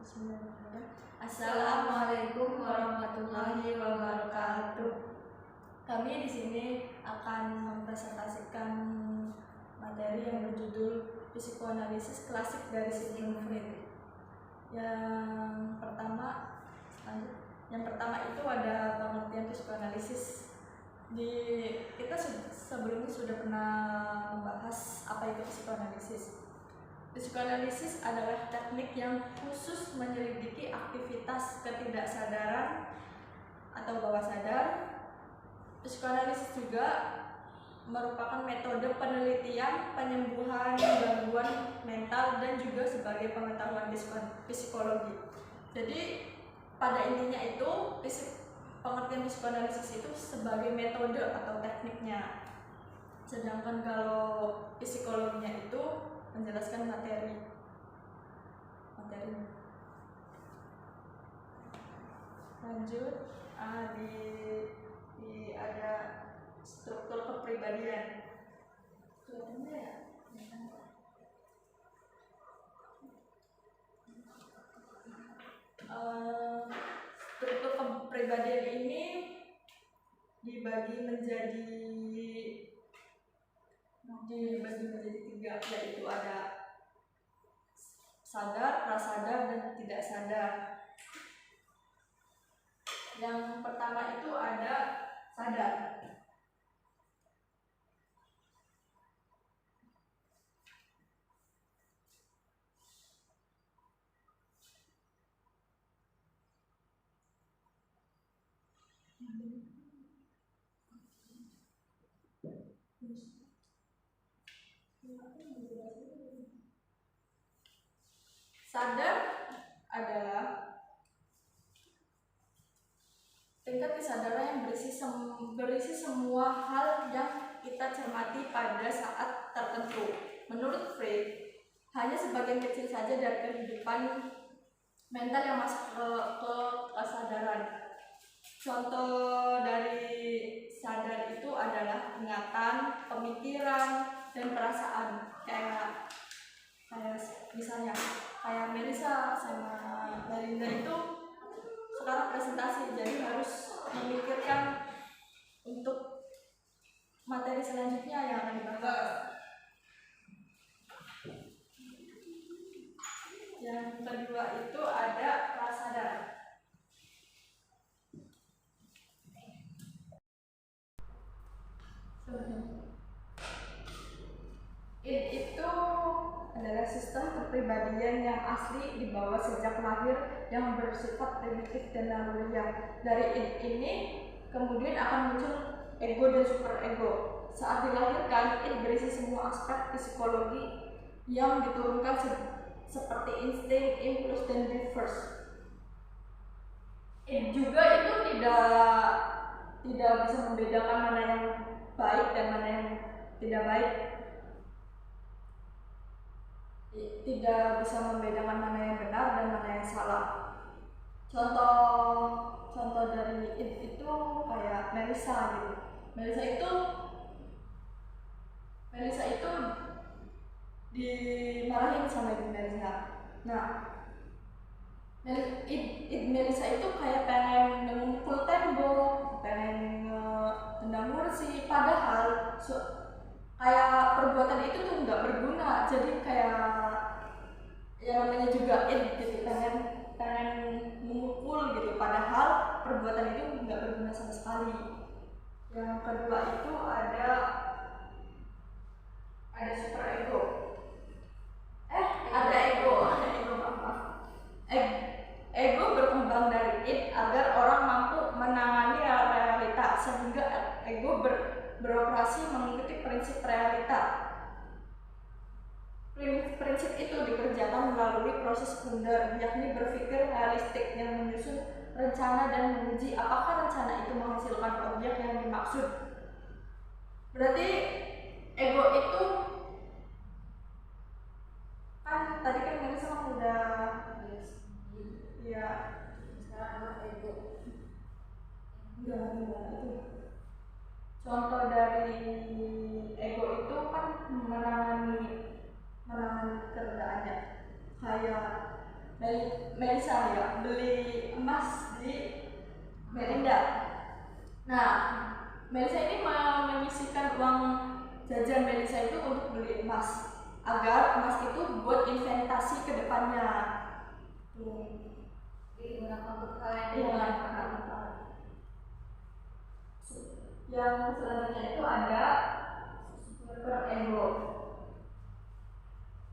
Bismillahirrahmanirrahim. Assalamualaikum warahmatullahi wabarakatuh. Kami di sini akan mempresentasikan materi yang berjudul psikoanalisis klasik dari Sigmund Freud. Yang pertama itu ada pengertian psikoanalisis. Kita sebelumnya sudah pernah membahas apa itu psikoanalisis. Psikoanalisis adalah teknik yang khusus menyelidiki aktivitas ketidaksadaran atau bawah sadar. Psikoanalisis juga merupakan metode penelitian penyembuhan gangguan mental dan juga sebagai pengetahuan psikologi. Jadi pada intinya itu pengertian psikoanalisis itu sebagai metode atau tekniknya. Sedangkan kalau psikologinya itu menjelaskan materi. Lanjut, ada struktur kepribadian. Struktur kepribadian ini dibagi menjadi tiga, yaitu ada sadar, prasadar, dan tidak sadar. Yang pertama itu ada sadar. Sadar adalah tingkat kesadaran yang berisi semua hal yang kita cermati pada saat tertentu. Menurut Freud, hanya sebagian kecil saja dari kehidupan mental yang masuk ke kesadaran. Contoh dari sadar itu adalah ingatan, pemikiran, dan perasaan. Kayak misalnya kayak Melissa sama Belinda itu sekarang presentasi, jadi harus memikirkan untuk materi selanjutnya yang akan dibahas. Yang kedua itu ada prasadar. Itu adalah sistem kepribadian yang asli dibawa sejak lahir yang bersifat primitif dan naluriah. Dari id ini kemudian akan muncul ego dan superego. Saat dilahirkan, id berisi semua aspek psikologi yang diturunkan seperti insting, impuls, dan reverse. Id juga itu tidak bisa membedakan mana yang baik dan mana yang tidak baik. Tidak bisa membedakan mana yang benar dan mana yang salah. Contoh dari itu kayak Melissa gitu. Melissa itu dimarahin sama ibu Melissa. Nah, Melissa itu kayak pengen memukul tembok, pengen tendang kursi, padahal kayak perbuatan itu tuh nggak berguna. Jadi kayak yang namanya juga gitu, pengen memukul gitu, padahal perbuatan itu nggak berguna sama sekali. Yang kedua itu ada superego. Ego berkembang dari id agar orang mampu menangani realita, sehingga ego beroperasi mengikuti prinsip realita. Prinsip itu dikerjakan melalui proses bundar, yakni berpikir realistik yang menyusun rencana dan menguji apakah rencana itu menghasilkan objek yang dimaksud. Berarti ego itu kan tadi kan Melissa sama udah ya sekarang ego enggak itu. Contoh dari ego itu kan menangani keadaannya, kayak Melisa ya beli emas di Melinda. Nah, Melisa ini menyisihkan uang jajan Melisa itu untuk beli emas agar emas itu buat investasi ke depannya. Digunakan untuk hal yang bermanfaat. Yang selanjutnya itu ada superego.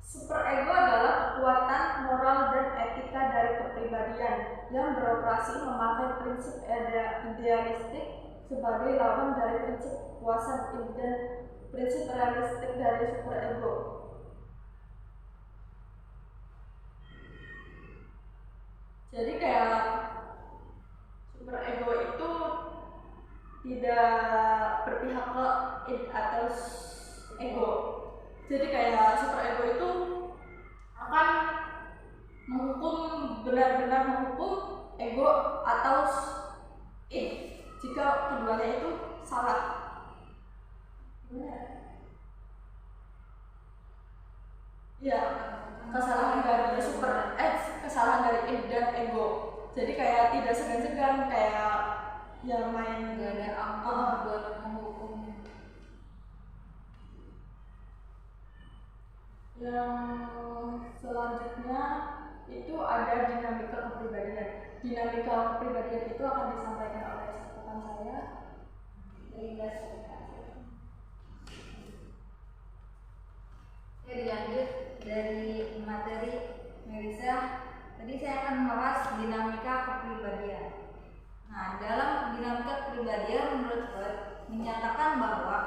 Superego adalah kekuatan moral dan etika dari kepribadian yang beroperasi memakai prinsip idealistik sebagai lawan dari prinsip kepuasan dan prinsip realistik dari superego. Jadi kayak superego itu tidak berpihak ke id atau ego. Jadi kayak superego itu akan benar-benar menghukum ego atau id jika keduanya itu salah. Ya, kesalahan dari id dan ego. Jadi kayak tidak segan-segan kayak yang main gak ada ampun buat menghukum. Yang selanjutnya itu ada dinamika kepribadian. Dinamika kepribadian itu akan disampaikan oleh rekan saya. Ya, dilanjut dari materi Melisa. Tadi saya akan membahas dinamika kepribadian. Nah, dalam dinamika kepribadian menurut Freud menyatakan bahwa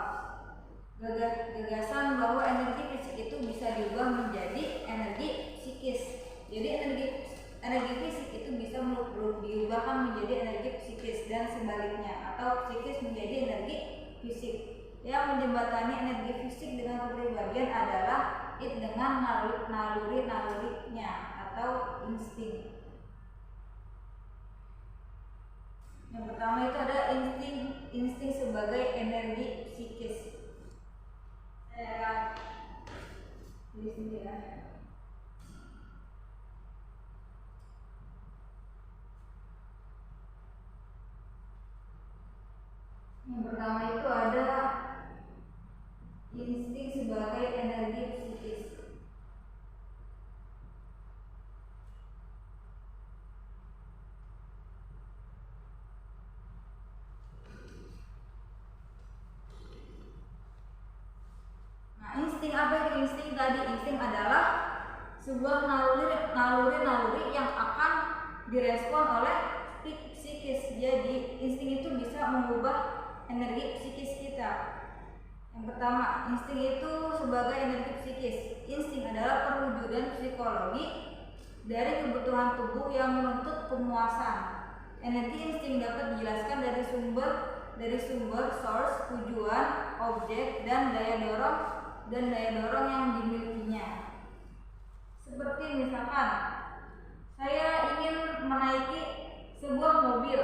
gagasan bahwa energi fisik itu bisa diubah menjadi energi psikis. Jadi energi fisik itu bisa diubahkan menjadi energi psikis dan sebaliknya, atau psikis menjadi energi fisik. Yang menjembatani energi fisik dengan kepribadian adalah id dengan naluri-nalurinya atau insting. Yang pertama itu ada insting sebagai energi psikis. Saya tulis sendiri ya. Yang pertama itu ada insting sebagai energi psikis. Nah, insting apa itu insting tadi? Insting adalah sebuah naluri yang akan direspon oleh psikis. Jadi insting itu bisa mengubah energi psikis kita. Yang pertama, insting itu sebagai energi psikis. Insting adalah perwujudan psikologi dari kebutuhan tubuh yang menuntut pemuasan. Energi insting dapat dijelaskan dari sumber source, tujuan, objek, dan daya dorong yang dimilikinya. Seperti misalkan saya ingin menaiki sebuah mobil.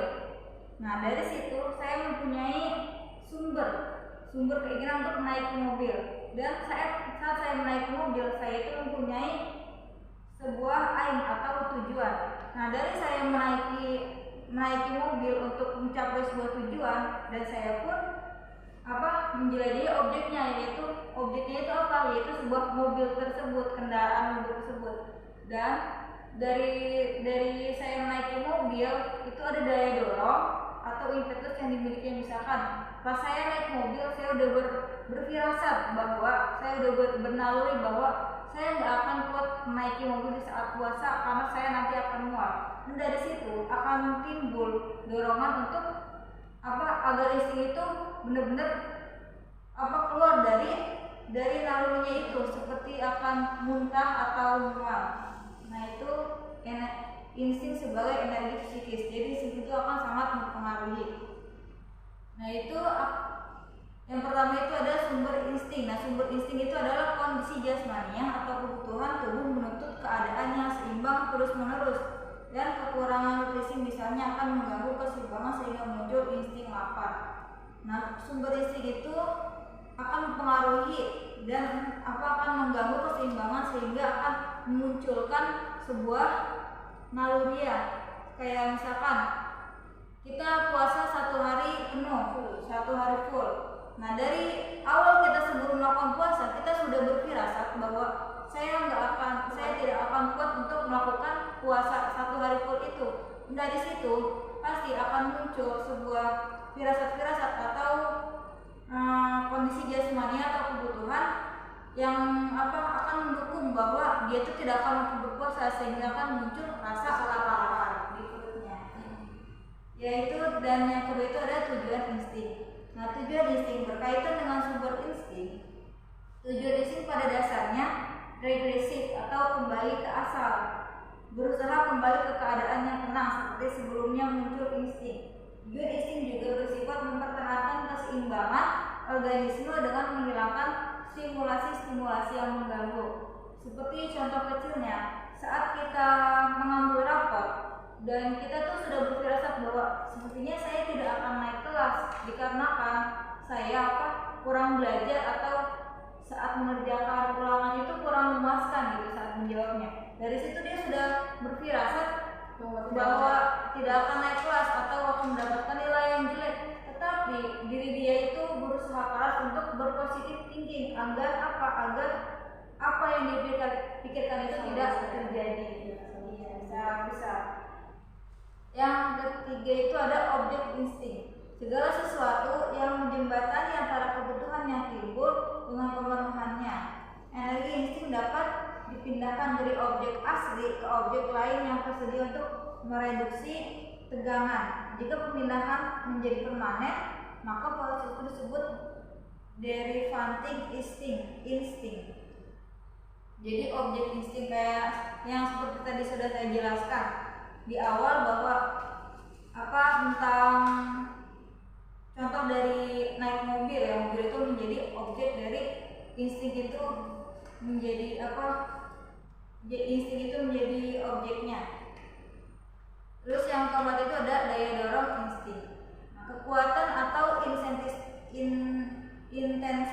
Nah, dari situ saya mempunyai sumber keinginan untuk menaiki mobil, dan saat saya menaiki mobil, saya itu mempunyai sebuah aim atau tujuan. Nah, dari saya menaiki mobil untuk mencapai sebuah tujuan, dan saya pun menjelajahi objeknya, yaitu sebuah mobil tersebut, kendaraan mobil tersebut. Dan dari saya menaiki mobil itu ada daya dorong atau impetus yang dimiliki. Misalkan pas saya naik mobil, saya udah berfirasat bahwa saya udah bernaluri bahwa saya nggak akan kuat menaiki mobil di saat puasa karena saya nanti akan mual. Dan dari situ akan timbul dorongan untuk agar insting itu benar-benar keluar dari nalurinya itu, seperti akan muntah atau mual. Nah, itu insting sebagai energi psikis. Jadi insting itu akan sangat mempengaruhi. Nah, itu yang pertama itu ada sumber insting. Nah, sumber insting itu adalah kondisi jasmaniah atau kebutuhan tubuh menuntut keadaannya seimbang terus-menerus, dan kekurangan nutrisi misalnya akan mengganggu keseimbangan sehingga muncul insting lapar. Nah, sumber insting itu akan mempengaruhi dan akan mengganggu keseimbangan sehingga akan memunculkan sebuah naluri ya. Kayak misalkan kita puasa 1 hari penuh, 1 hari full. Nah, dari awal kita sebelum melakukan puasa, kita sudah berfirasat bahwa saya tidak akan kuat untuk melakukan puasa 1 hari full itu. Dari situ pasti akan muncul sebuah firasat-firasat atau kondisi jasmani atau kebutuhan yang akan mendukung bahwa dia itu tidak akan mampu berpuasa, sehingga akan muncul rasa lapar di perutnya. Yaitu, dan yang kedua itu ada tujuan insting. Nah, tujuan insting berkaitan dengan sumber insting. Tujuan insting pada dasarnya regresif atau kembali ke asal, berusaha kembali ke keadaan yang tenang seperti sebelumnya muncul insting. Tujuan insting juga bersifat mempertahankan keseimbangan organisme dengan menghilangkan stimulasi-stimulasi yang mengganggu. Seperti contoh kecilnya, saat kita mengambil rapor dan kita tuh sudah berfirasat bahwa sepertinya saya tidak akan naik kelas dikarenakan saya kurang belajar, atau saat mengerjakan ulangan itu kurang memuaskan gitu saat menjawabnya. Dari situ dia sudah berfirasat bahwa tidak akan naik kelas atau akan mendapatkan nilai yang jelek. Tetapi diri dia itu berusaha keras untuk berpositif thinking agar apa yang dipikirkan itu tidak terjadi. Bisa. Yang ketiga itu ada objek insting. Segala sesuatu yang menjembatani antara kebutuhan yang timbul dengan pemenuhannya. Energi insting dapat dipindahkan dari objek asli ke objek lain yang tersedia untuk mereduksi tegangan. Jika pemindahan menjadi permanen, maka proses itu disebut derivative insting. Jadi objek insting kayak yang seperti tadi sudah saya jelaskan di awal bahwa tentang contoh dari naik mobil ya, mobil itu menjadi objek dari insting itu menjadi insting itu menjadi objeknya. Terus yang keempat itu ada daya dorong insting. Nah, kekuatan atau intensitas keinginan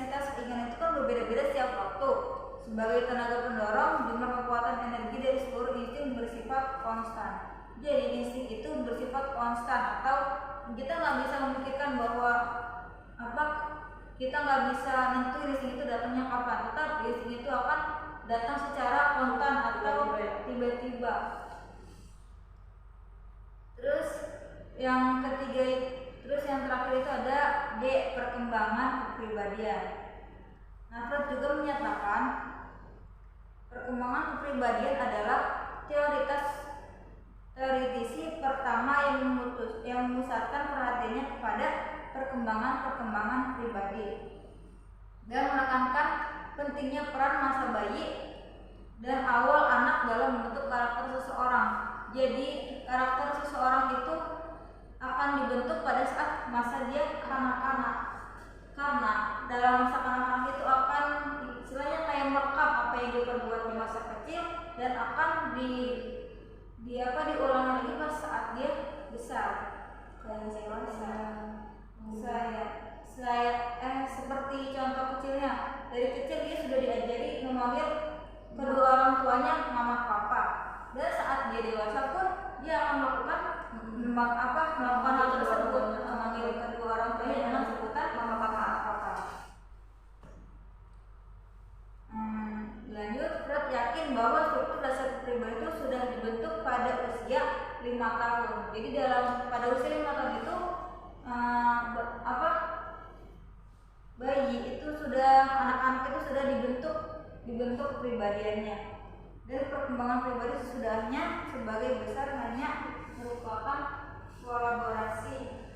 itu kan berbeda-beda setiap waktu. Sebagai tenaga pendorong, jumlah kekuatan energi dari seluruh insting bersifat konstan. Jadi insting itu bersifat konstan, atau kita nggak bisa memikirkan bahwa kita nggak bisa nentuin insting itu datangnya kapan, tetapi insting itu akan datang secara kontan atau tiba-tiba. Terus yang terakhir itu ada D, perkembangan kepribadian. Nah, Freud juga menyatakan perkembangan kepribadian adalah teoritisi pertama yang memusatkan perhatiannya kepada perkembangan pribadi dan menekankan pentingnya peran masa bayi dan awal anak dalam membentuk karakter seseorang. Jadi karakter seseorang itu akan dibentuk pada saat masa dia kanak-kanak, karena dalam masa kanak-kanak itu akan istilahnya kayak merekam apa yang dia perbuat di masa kecil dan akan diulang lagi pas saat dia besar. Seperti contoh kecilnya, dari kecil dia sudah diajari memanggil kedua orang tuanya mama papa, dan saat dia dewasa pun dia akan melakukan hal tersebut, memanggil kedua orang tuanya dengan sebutan mama papa. Lanjut, Freud yakin bahwa struktur dasar kepribadian itu sudah dibentuk pada usia 5 tahun. Jadi pada usia 5 tahun itu bayi itu anak-anak itu sudah dibentuk kepribadiannya, dan perkembangan pribadi sesudahnya sebagai besar hanya merupakan kolaborasi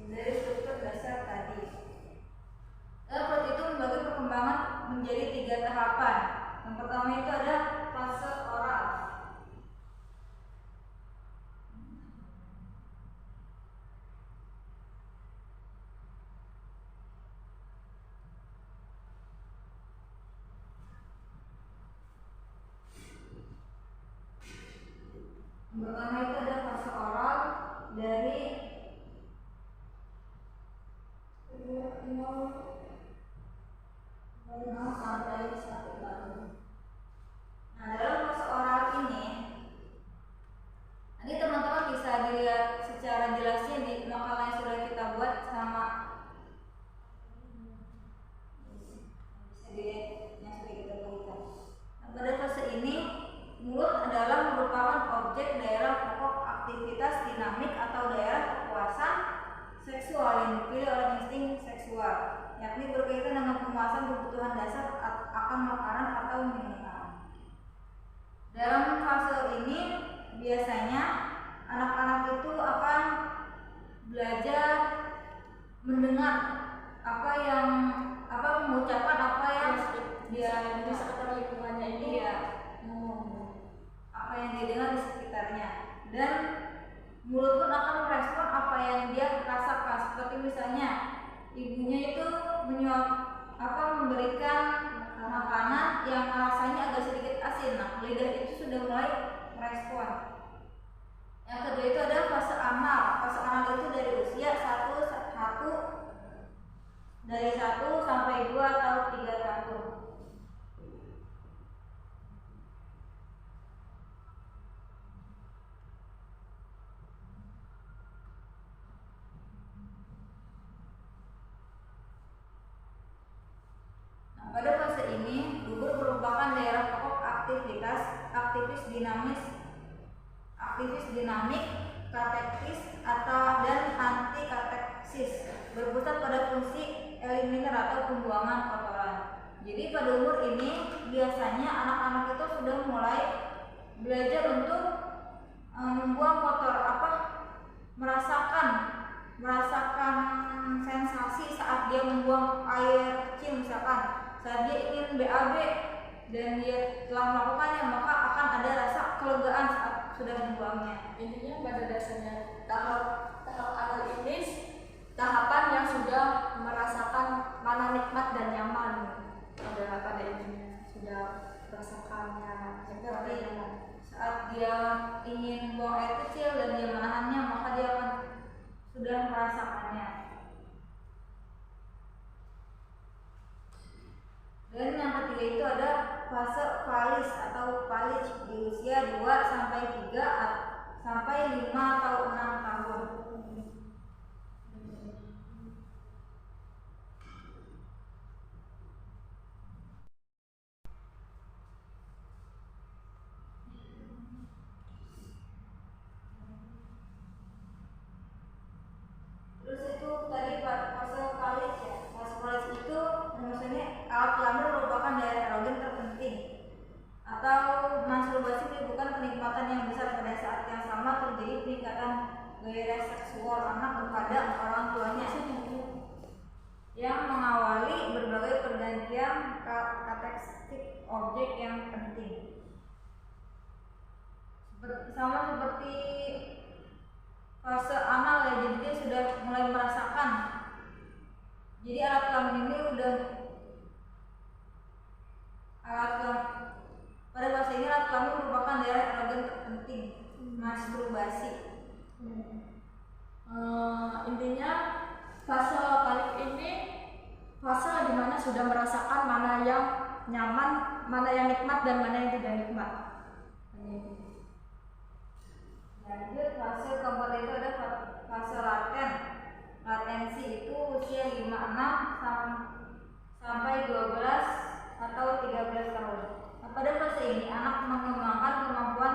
dari struktur dasar tadi. Freud itu membagi perkembangan menjadi 3 tahapan. Yang pertama itu ada fase oral. Pertama itu ada fase oral dari 0 sampai 1 tahun. Nah, dalam fase oral ini kebutuhan dasar akan makanan atau minuman. Dalam fase ini biasanya anak-anak itu akan belajar mendengar mengucapkan apa yang dia di sekitar lingkungannya itu. iya, apa yang dia dengar di sekitarnya, dan mulut pun akan merespon apa yang dia rasakan. Seperti misalnya ibunya itu memberikan makanan yang rasanya agak sedikit asin, nah lidah itu sudah mulai merespon. Yang kedua itu ada fase anal. Fase anal itu dari usia 1 sampai 2 atau 3 tahun. Nah, pada fase ini gugur merupakan daerah pokok aktivis dinamik, katektis dan anti kateksis, berpusat pada fungsi eliminer atau pembuangan kotoran. Jadi pada umur ini biasanya anak-anak itu sudah mulai belajar untuk membuang kotor, merasakan sensasi saat dia membuang air kecil, misalkan saat dia ingin BAB dan dia telah melakukannya, maka akan ada rasa kelegaan saat sudah membuangnya. Intinya pada dasarnya tahap anal ini tahapan yang sudah merasakan mana nikmat dan nyaman. Pada intinya sudah merasakannya Seperti saat dia ingin buang air kecil dan dia menahannya, maka dia akan sudah merasakannya. Dan yang ketiga itu ada fase valis atau palich di usia 2 sampai 3 sampai 5 atau 6 tahun. Terus itu tadi fase valis ya. Fase valis itu maksudnya alat kelamin merupakan daerah erogen terpenting, atau masturbasi menimbulkan kenikmatan yang besar. Pada saat yang sama terjadi peningkatan gairah seksual anak kepada orang tuanya yang mengawali berbagai pergantian karakteristik objek yang penting. Seperti fase anal ya, jadi dia sudah mulai merasakan. Jadi alat kelamin ini pada fase ini alat kelamin merupakan daerah erogen terpenting, masturbasi. Intinya fase balik ini fase dimana sudah merasakan mana yang nyaman, mana yang nikmat dan mana yang tidak nikmat. Lanjut fase keempat itu ada fase latensi itu usia 56 sampai 12 atau 13 tahun. Nah, pada fase ini anak mengembangkan kemampuan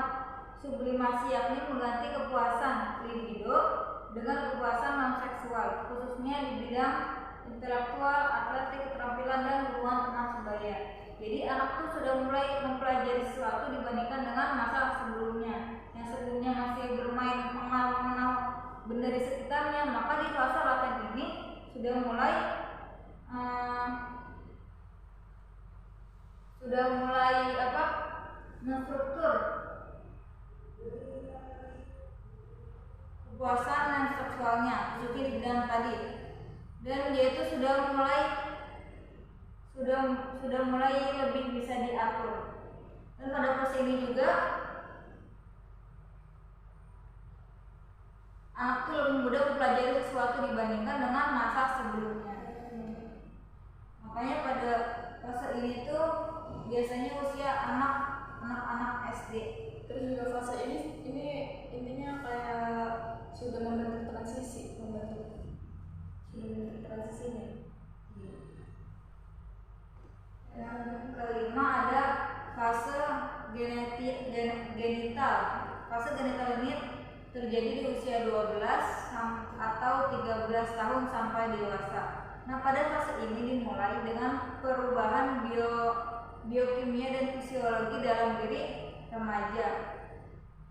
sublimasi, yakni mengganti kepuasan libido dengan kepuasan non seksual, khususnya di bidang intelektual, atletik, keterampilan dan hubungan teman sebaya. Jadi anak itu sudah mulai mempelajari sesuatu dibandingkan dengan masa sebelumnya. Yang sebelumnya masih bermain mengenal benda di sekitarnya, maka di fase laten ini sudah mulai menstruktur kepuasan dan seksualnya, khususnya di bidang tadi, dan dia itu sudah mulai lebih bisa diatur. Dan pada fase ini juga anak itu lebih mudah mempelajari sesuatu dibandingkan dengan masa sebelumnya. Makanya pada fase ini tuh biasanya usia anak-anak SD. Terus juga fase ini intinya kayak sudah membentuk transisi nih. Yang kelima ada fase genital. Fase genital ini terjadi di usia 12 atau 13 tahun sampai dewasa. Nah, pada fase ini dimulai dengan perubahan biokimia dan fisiologi dalam diri remaja.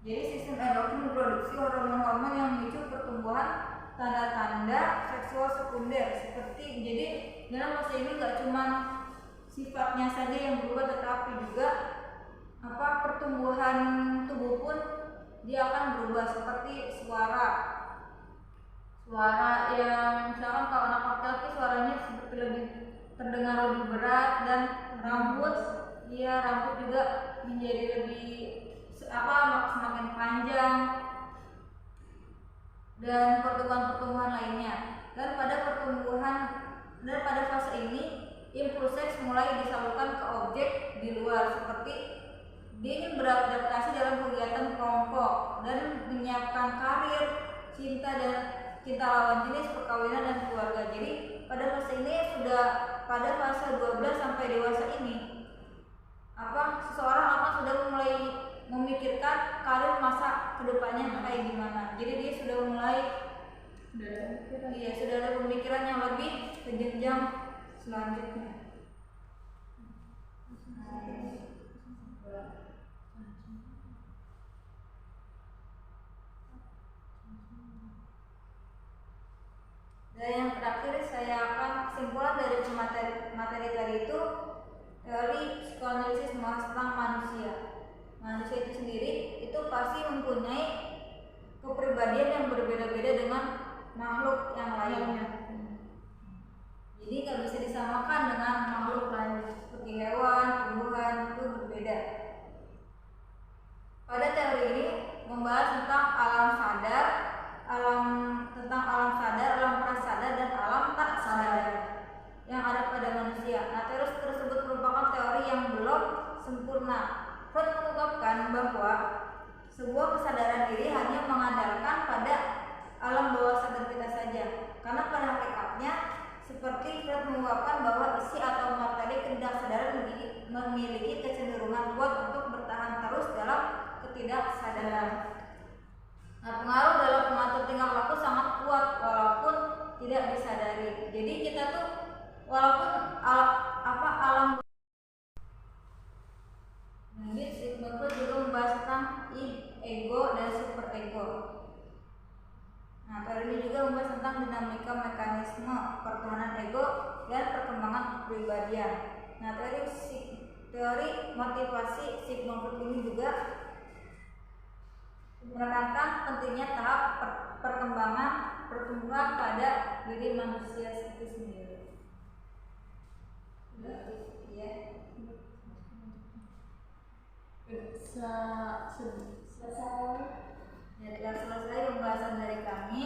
Jadi sistem endokrin memproduksi hormon-hormon yang memicu pertumbuhan tanda-tanda seksual sekunder seperti, jadi dalam fase ini nggak cuma sifatnya saja yang berubah, tetapi juga pertumbuhan tubuh pun dia akan berubah, seperti suara yang misalkan kalau anak laki-laki suaranya seperti lebih terdengar lebih berat, dan rambut juga menjadi lebih semakin panjang, dan pertumbuhan lainnya. Dan pada fase ini impuls seks mulai disalurkan ke objek di luar, seperti dia ingin beradaptasi dalam kegiatan kelompok dan menyiapkan karir, cinta lawan jenis, perkawinan, dan keluarga. Jadi pada fase ini pada fase 12 sampai dewasa ini seseorang sudah mulai memikirkan karir masa kedepannya kayak gimana. Jadi dia sudah mulai sudah ada pemikiran yang lebih ke jenjang selanjutnya. Dan yang terakhir saya akan kesimpulan dari materi tadi itu teori psikoanalisis membahas tentang manusia. Manusia itu sendiri itu pasti mempunyai kepribadian yang berbeda-beda dengan makhluk yang lainnya. Jadi nggak bisa disamakan dengan makhluk lain seperti hewan, tumbuhan, itu berbeda. Pada teori ini membahas tentang alam sadar, alam prasadar, dan alam tak sadar yang ada pada manusia. Nah, teori tersebut merupakan teori yang belum sempurna. Freud mengungkapkan bahwa sebuah kesadaran diri hanya mengandalkan pada alam bawah sadar kita saja, karena pada hakikatnya seperti Freud mengungkapkan bahwa isi atau materi ketidaksadaran memiliki kecenderungan kuat untuk bertahan terus dalam ketidaksadaran. Nah, pengaruh dalam mengatur tingkah laku sangat kuat walaupun tidak disadari. Jadi kita tuh walaupun alam Sigmund Freud juga membahas tentang ego dan superego. Nah, teori ini juga membahas tentang dinamika mekanisme pertahanan ego dan perkembangan kepribadian. Nah, teori motivasi Sigmund Freud ini juga menekankan pentingnya tahap pertumbuhan pada diri manusia itu sendiri. Ya. Selesai Telah selesai pembahasan dari kami.